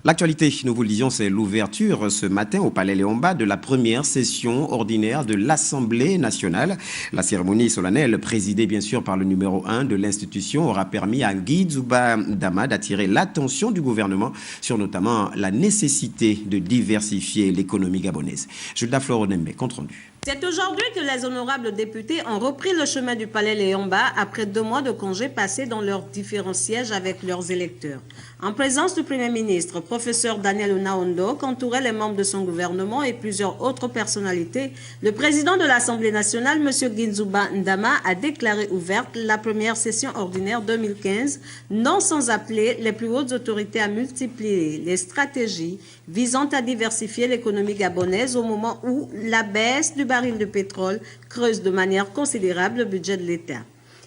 L'actualité, nous vous le disions, c'est l'ouverture ce matin au Palais Léomba de la première session ordinaire de l'Assemblée nationale. La cérémonie solennelle, présidée bien sûr par le numéro 1 de l'institution, aura permis à Guy Nzuba Ndama d'attirer l'attention du gouvernement sur notamment la nécessité de diversifier l'économie gabonaise. Jules Floronembe, compte rendu. C'est aujourd'hui que les honorables députés ont repris le chemin du Palais Léomba après 2 mois de congés passés dans leurs différents sièges avec leurs électeurs. En présence du Premier ministre, professeur Daniel Onaondo, qu'entouraient les membres de son gouvernement et plusieurs autres personnalités, le président de l'Assemblée nationale, M. Guy Nzuba Ndama, a déclaré ouverte la première session ordinaire 2015, non sans appeler les plus hautes autorités à multiplier les stratégies visant à diversifier l'économie gabonaise au moment où la baisse du baril de pétrole creuse de manière considérable le budget de l'État.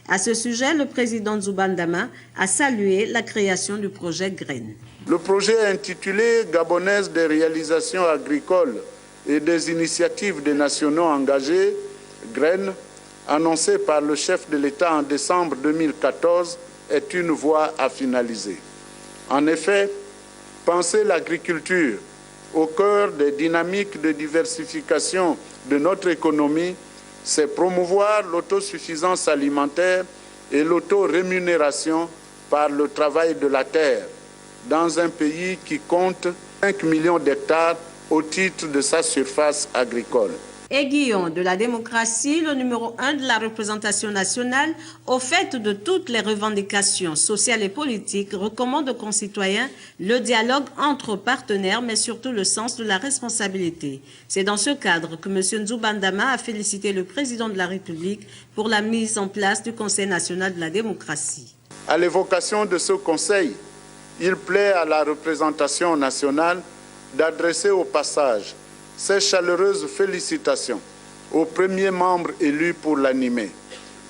À ce sujet, le président Nzuba Ndama a salué la création du projet GRAIN. Le projet intitulé « Gabonaise des réalisations agricoles et des initiatives des nationaux engagés » GRAIN, annoncé par le chef de l'État en décembre 2014, est une voie à finaliser. En effet, penser l'agriculture au cœur des dynamiques de diversification de notre économie, c'est promouvoir l'autosuffisance alimentaire et l'autorémunération par le travail de la terre dans un pays qui compte 5 millions d'hectares au titre de sa surface agricole. Aiguillon de la démocratie, le numéro 1 de la représentation nationale, au fait de toutes les revendications sociales et politiques, recommande aux concitoyens le dialogue entre partenaires, mais surtout le sens de la responsabilité. C'est dans ce cadre que M. Nzuba Ndama a félicité le président de la République pour la mise en place du Conseil national de la démocratie. À l'évocation de ce Conseil, il plaît à la représentation nationale d'adresser au passage ces chaleureuses félicitations aux premiers membres élus pour l'animer.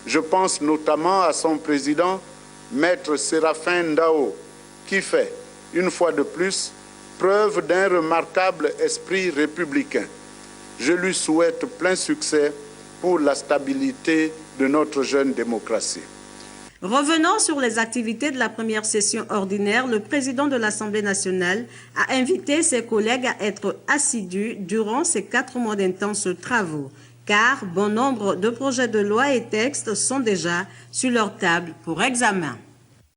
Je pense notamment à son président, Maître Séraphin Ndao, qui fait, une fois de plus, preuve d'un remarquable esprit républicain. Je lui souhaite plein succès pour la stabilité de notre jeune démocratie. Revenant sur les activités de la première session ordinaire, le président de l'Assemblée nationale a invité ses collègues à être assidus durant ces 4 mois d'intenses travaux, car bon nombre de projets de loi et textes sont déjà sur leur table pour examen.